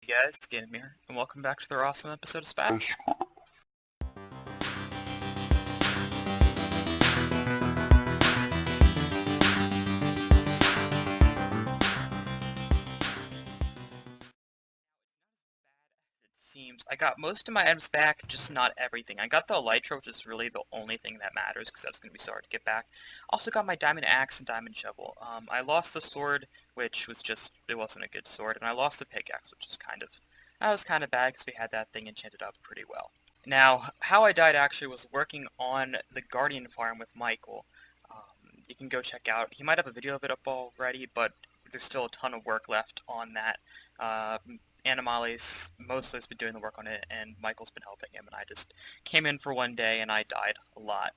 Hey guys, Skatem here, and welcome back to their awesome episode of Spaz. It seems I got most of my items back, just not everything. I got the elytra, which is really the only thing that matters, because that's going to be so hard to get back. Also got my diamond axe and diamond shovel. I lost the sword, which was just, it wasn't a good sword, and I lost the pickaxe, which is that was kind of bad, because we had that thing enchanted up pretty well. Now, how I died actually was working on the Guardian farm with Michael. You can go check out, he might have a video of it up already, but there's still a ton of work left on that. Animales mostly has been doing the work on it, and Michael's been helping him, and I just came in for one day, and I died a lot.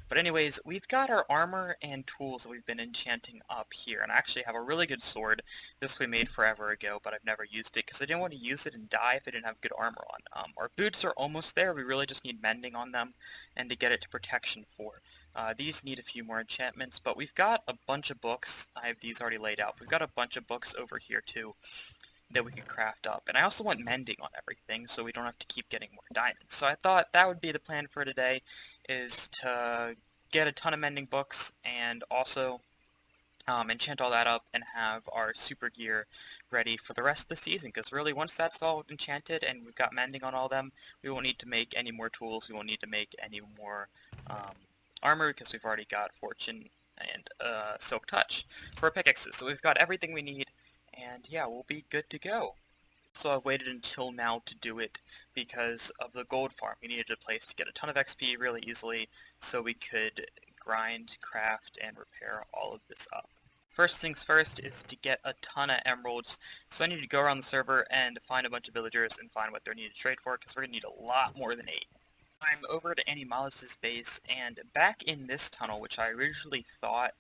But anyways, we've got our armor and tools that we've been enchanting up here, and I actually have a really good sword. This we made forever ago, but I've never used it, because I didn't want to use it and die if I didn't have good armor on. Our boots are almost there, we really just need mending on them, and to get it to protection 4. These need a few more enchantments, but we've got a bunch of books. I have these already laid out. We've got a bunch of books over here too that we could craft up. And I also want mending on everything, so we don't have to keep getting more diamonds. So I thought that would be the plan for today, is to get a ton of mending books, and also enchant all that up, and have our super gear ready for the rest of the season. Because really, once that's all enchanted, and we've got mending on all of them, we won't need to make any more tools, we won't need to make any more armor, because we've already got Fortune and Silk Touch for our pickaxes. So we've got everything we need, and yeah, we'll be good to go. So I've waited until now to do it because of the gold farm. We needed a place to get a ton of XP really easily so we could grind, craft, and repair all of this up. First things first is to get a ton of emeralds, so I need to go around the server and find a bunch of villagers and find what they're needed to trade for, because we're going to need a lot more than 8. I'm over at Idavisw's base, and back in this tunnel, which I originally thought,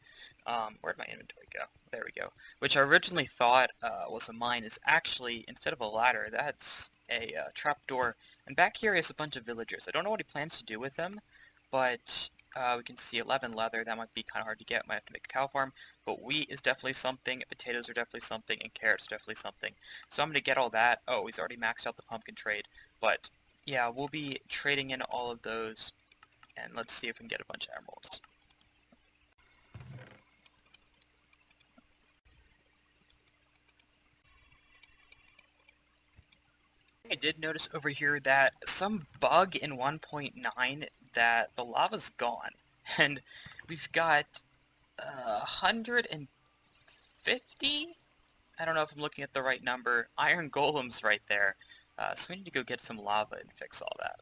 where'd my inventory go? There we go. Which I originally thought was a mine, is actually, instead of a ladder, that's a trapdoor. And back here is a bunch of villagers. I don't know what he plans to do with them, but we can see 11 leather. That might be kind of hard to get. Might have to make a cow farm. But wheat is definitely something, potatoes are definitely something, and carrots are definitely something. So I'm going to get all that. Oh, he's already maxed out the pumpkin trade, but yeah, we'll be trading in all of those, and let's see if we can get a bunch of emeralds. I did notice over here that some bug in 1.9 that the lava's gone, and we've got 150? I don't know if I'm looking at the right number. Iron golems right there. So we need to go get some lava and fix all that.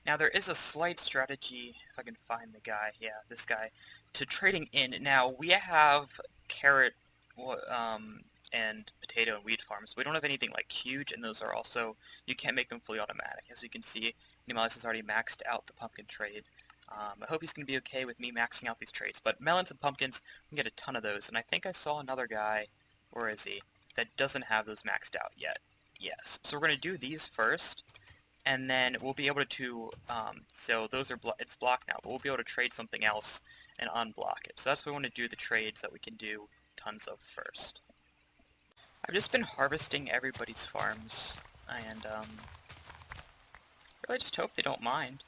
Now there is a slight strategy, if I can find the guy, yeah, this guy, to trading in. Now we have carrot and potato and wheat farms. We don't have anything like huge, and those are also, you can't make them fully automatic. As you can see, Animalis has already maxed out the pumpkin trade. I hope he's going to be okay with me maxing out these trades, but melons and pumpkins, we can get a ton of those, and I think I saw another guy, where is he, that doesn't have those maxed out yet. Yes, so we're going to do these first, and then we'll be able to, so those are, it's blocked now, but we'll be able to trade something else and unblock it. So that's what we want to do, the trades that we can do tons of first. I've just been harvesting everybody's farms, and really just hope they don't mind.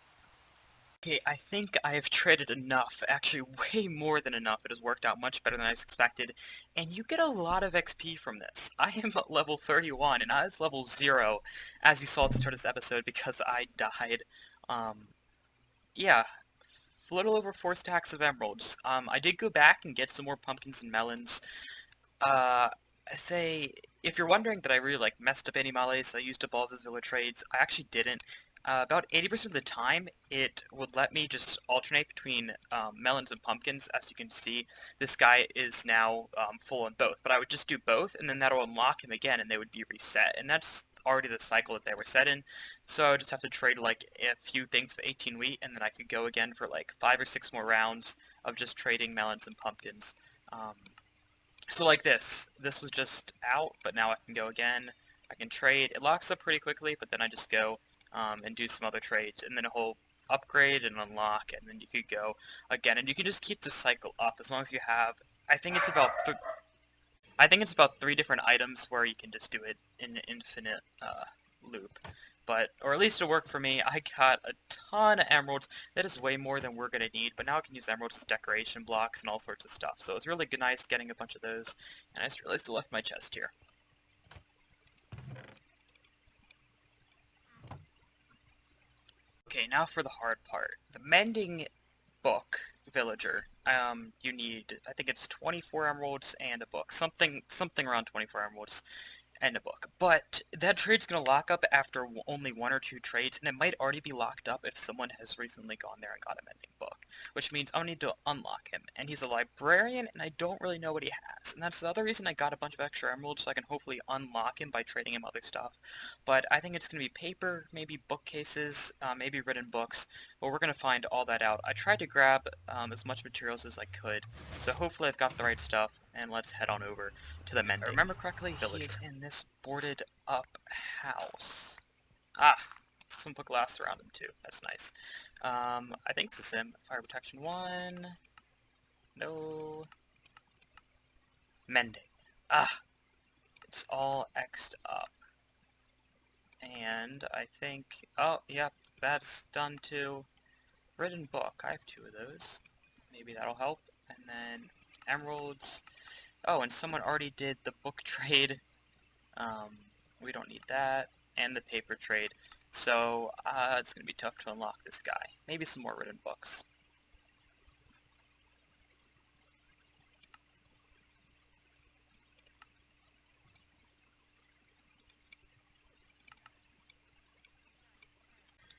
Okay, I think I have traded enough, actually way more than enough. It has worked out much better than I expected, and you get a lot of XP from this. I am at level 31, and I was level 0, as you saw at the start of this episode, because I died. Yeah, a little over 4 stacks of emeralds. I did go back and get some more pumpkins and melons. I say, if you're wondering that I really messed up Animales, I used up all of those villa trades, I actually didn't. About 80% of the time, it would let me just alternate between melons and pumpkins. As you can see, this guy is now full on both, but I would just do both, and then that'll unlock him again, and they would be reset, and that's already the cycle that they were set in. So I would just have to trade like a few things for 18 wheat, and then I could go again for like 5 or 6 more rounds of just trading melons and pumpkins. So like this was just out, but now I can go again. I can trade. It locks up pretty quickly, but then I just go and do some other trades, and then a whole upgrade and unlock, and then you could go again, and you can just keep the cycle up as long as you have, I think it's about I think it's about 3 different items where you can just do it in an infinite loop. But, or at least it worked for me. I got a ton of emeralds. That is way more than we're going to need, but now I can use emeralds as decoration blocks and all sorts of stuff. So it's really good, nice getting a bunch of those. And I just realized I left my chest here. Okay, now for the hard part. The mending book villager. You need, I think it's 24 emeralds and a book. Something around 24 emeralds and a book. But that trade's going to lock up after only 1 or 2 trades, and it might already be locked up if someone has recently gone there and got a mending book, which means I'll need to unlock him. And he's a librarian, and I don't really know what he has. And that's the other reason I got a bunch of extra emeralds, so I can hopefully unlock him by trading him other stuff. But I think it's going to be paper, maybe bookcases, maybe written books, but we're going to find all that out. I tried to grab as much materials as I could, so hopefully I've got the right stuff, and let's head on over to the mending. If I remember correctly, villager. He is in this boarded up house. Ah, some put glass around him too. That's nice. I think this is him. Fire protection 1. No. Mending. Ah, it's all X'd up. And I think, oh, yep, that's done too. Written book. I have 2 of those. Maybe that'll help. And then emeralds. Oh, and someone already did the book trade. We don't need that. And the paper trade. So, it's going to be tough to unlock this guy. Maybe some more written books.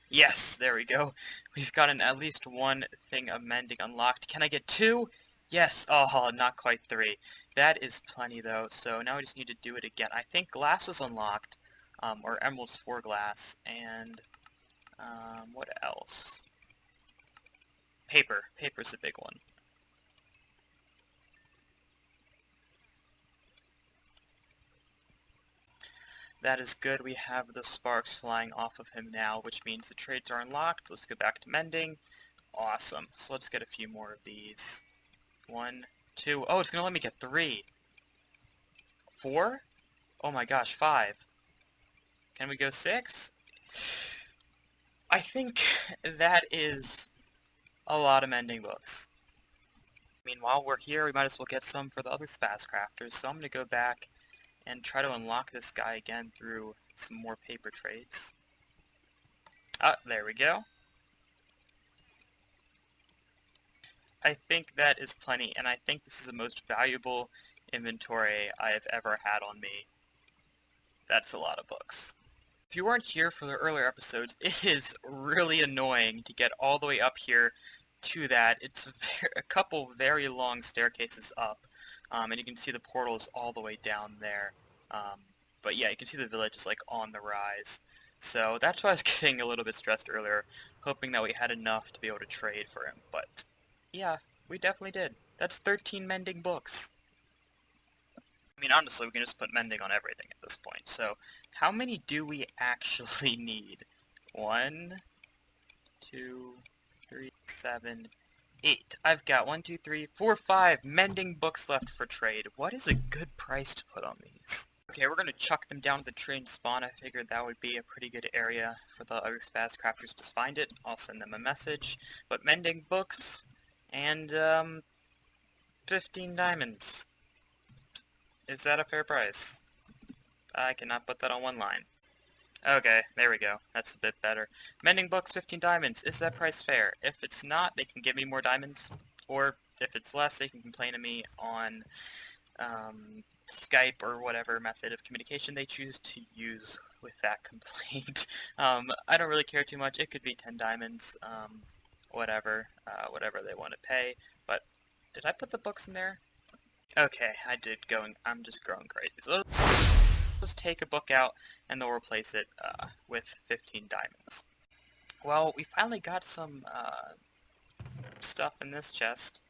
Yes, there we go. We've gotten at least 1 thing of mending unlocked. Can I get 2? Yes! Oh, not quite 3. That is plenty though, so now we just need to do it again. I think glass is unlocked, or emeralds for glass, and what else? Paper. Paper's a big one. That is good. We have the sparks flying off of him now, which means the trades are unlocked. Let's go back to mending. Awesome. So let's get a few more of these. 1, 2. Oh, it's going to let me get 3. 4? Oh my gosh, 5. Can we go 6? I think that is a lot of mending books. I mean, while we're here, we might as well get some for the other Spazcrafters. So I'm going to go back and try to unlock this guy again through some more paper trades. Ah, there we go. I think that is plenty, and I think this is the most valuable inventory I have ever had on me. That's a lot of books. If you weren't here for the earlier episodes, it is really annoying to get all the way up here to that. It's a couple very long staircases up, and you can see the portals all the way down there. But yeah, you can see the village is like on the rise. So that's why I was getting a little bit stressed earlier, hoping that we had enough to be able to trade for him. But yeah, we definitely did. That's 13 mending books. I mean, honestly, we can just put mending on everything at this point. So how many do we actually need? 1, 2, 3, 7, 8. I've got 1, 2, 3, 4, 5 mending books left for trade. What is a good price to put on these? Okay, we're going to chuck them down to the train spawn. I figured that would be a pretty good area for the other Spazcrafters to find it. I'll send them a message. But mending books and 15 diamonds. Is that a fair price? I cannot put that on one line. Okay, there we go. That's a bit better. Mending books, 15 diamonds. Is that price fair? If it's not, they can give me more diamonds. Or if it's less, they can complain to me on Skype or whatever method of communication they choose to use with that complaint. I don't really care too much. It could be 10 diamonds, whatever they want to pay. But did I put the books in there? Okay, I did I'm just growing crazy. So let's take a book out and then replace it with 15 diamonds. Well, we finally got some stuff in this chest.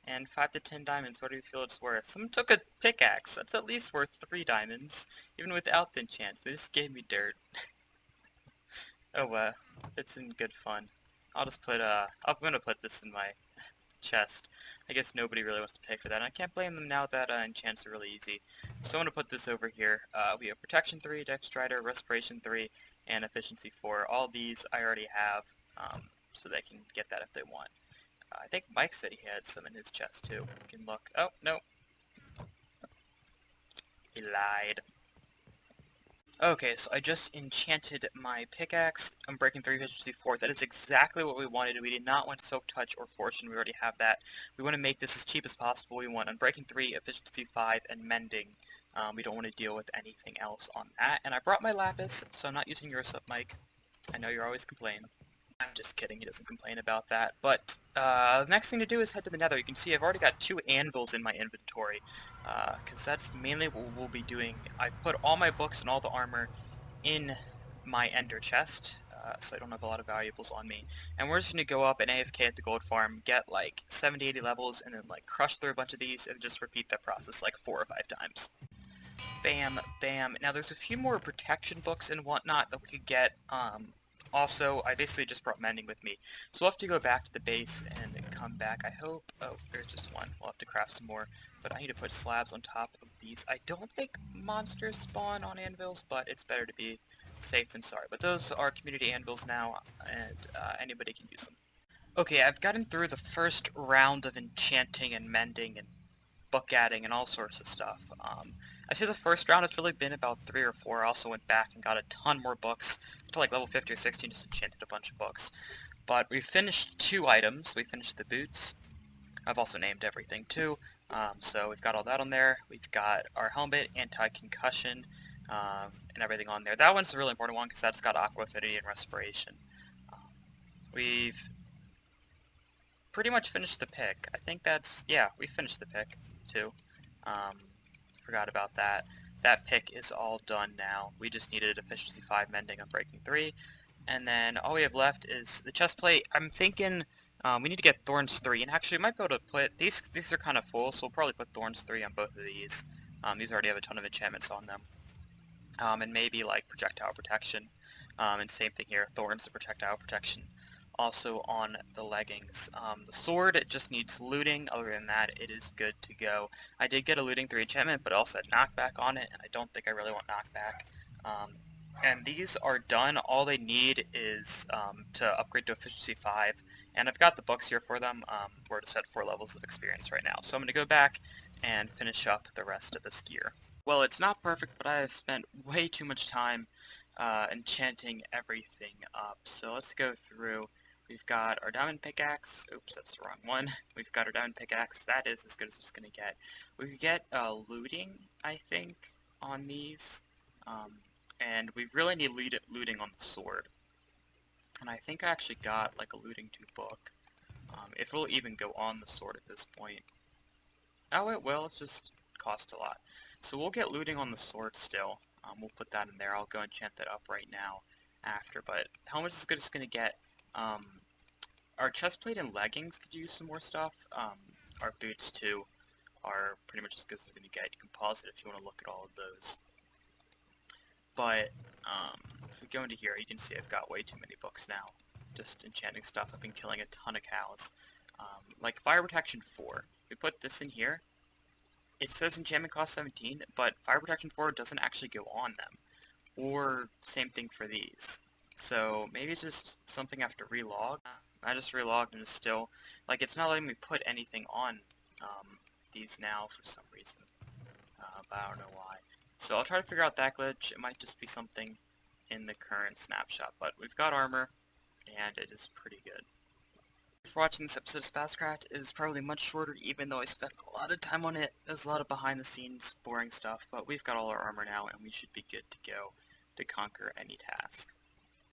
And 5 to 10 diamonds, what do you feel it's worth? Someone took a pickaxe. That's at least worth 3 diamonds, even without the enchants. They just gave me dirt. Oh, it's in good fun. I'll just put, I'm gonna put this in my chest. I guess nobody really wants to pay for that, and I can't blame them now that enchants are really easy. So I'm going to put this over here. We have Protection 3, Dextrider, Respiration 3, and Efficiency 4. All these I already have, so they can get that if they want. I think Mike said he had some in his chest too. You can look. Oh, no. He lied. Okay, so I just enchanted my pickaxe. I'm breaking 3, efficiency 4. That is exactly what we wanted. We did not want Soak Touch or Fortune. We already have that. We want to make this as cheap as possible. We want Unbreaking 3, efficiency 5, and Mending. We don't want to deal with anything else on that. And I brought my Lapis, so I'm not using yours up, Mike. I know you're always complaining. I'm just kidding, he doesn't complain about that. But the next thing to do is head to the Nether. You can see I've already got 2 anvils in my inventory, because that's mainly what we'll be doing. I put all my books and all the armor in my ender chest, so I don't have a lot of valuables on me. And we're just going to go up and AFK at the gold farm, get like 70, 80 levels, and then like crush through a bunch of these, and just repeat that process like 4 or 5 times. Bam, bam. Now there's a few more protection books and whatnot that we could get, also, I basically just brought Mending with me, so we'll have to go back to the base and come back. I hope... Oh, there's just one. We'll have to craft some more, but I need to put slabs on top of these. I don't think monsters spawn on anvils, but it's better to be safe than sorry. But those are community anvils now, and anybody can use them. Okay, I've gotten through the first round of enchanting and mending and book adding and all sorts of stuff. I say the first round has really been about 3 or 4. I also went back and got a ton more books, to like level 50 or 60, just enchanted a bunch of books. But we finished 2 items. We finished the boots. I've also named everything too. So we've got all that on there. We've got our helmet, anti-concussion, and everything on there. That one's a really important one because that's got aqua affinity and respiration. We've pretty much finished the pick. I think that's... yeah, we finished the pick too. Forgot about that. That pick is all done now. We just needed efficiency 5 mending on breaking 3. And then all we have left is the chest plate. I'm thinking we need to get thorns 3. And actually we might be able to put... These are kind of full, so we'll probably put thorns 3 on both of these. These already have a ton of enchantments on them. And maybe like projectile protection. And same thing here, thorns and projectile protection. Also on the leggings. The sword, it just needs looting. Other than that, it is good to go. I did get a looting 3 enchantment, but it also had knockback on it, and I don't think I really want knockback. And these are done. All they need is to upgrade to efficiency 5, and I've got the books here for them. We're just at 4 levels of experience right now. So I'm going to go back and finish up the rest of this gear. Well, it's not perfect, but I have spent way too much time enchanting everything up. So let's go through. We've got our diamond pickaxe. Oops, that's the wrong one. We've got our diamond pickaxe. That is as good as it's going to get. We could get looting, I think, on these. And we really need looting on the sword. And I think I actually got like a looting 2 book. If it'll even go on the sword at this point. Oh, it will. It's just cost a lot. So we'll get looting on the sword still. We'll put that in there. I'll go enchant that up right now after. But helmet's as good as it's going to get. Our chestplate and leggings could use some more stuff. Our boots too are pretty much as good as they're going to get. You can pause it if you want to look at all of those. But if we go into here, you can see I've got way too many books now. Just enchanting stuff. I've been killing a ton of cows. Like fire protection 4. We put this in here. It says enchantment cost 17, but fire protection 4 doesn't actually go on them. Or same thing for these. So maybe it's just something I have to relog. I just relogged and it's still, like, it's not letting me put anything on these now for some reason. But I don't know why. So I'll try to figure out that glitch. It might just be something in the current snapshot. But we've got armor, and it is pretty good. For watching this episode of Spazcraft, it was probably much shorter, even though I spent a lot of time on it. There's a lot of behind-the-scenes, boring stuff, but we've got all our armor now, and we should be good to go to conquer any task.